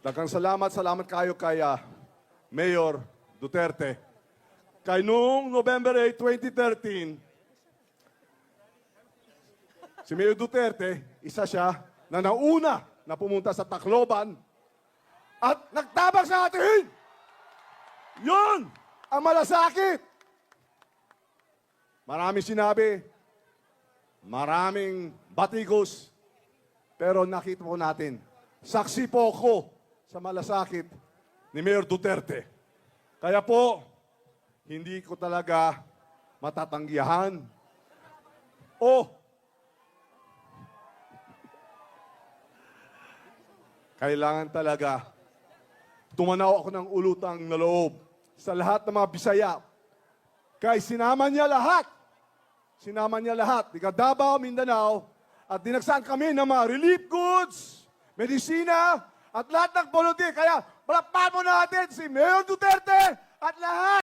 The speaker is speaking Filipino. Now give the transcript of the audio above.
Daghang salamat kayo kay Mayor Duterte. Kay noong November 8, 2013, si Mayor Duterte, isa siya na nauna na pumunta sa Tacloban at nagtabang sa atin. Yun ang malasakit. Maraming sinabi, maraming batikos, pero nakita po natin, saksi po ako sa malasakit ni Mayor Duterte. Kaya po, hindi ko talaga matatanggihan o kailangan talaga tumanaw ako ng ulutang na loob sa lahat ng mga Bisaya. Kaya sinama niya lahat. Sinama niya lahat. Di Davao, Mindanao, at dinagsan kami ng mga relief goods, medisina, at lahat ng volunteer. Kaya palakpakan mo natin si Mayor Duterte at lahat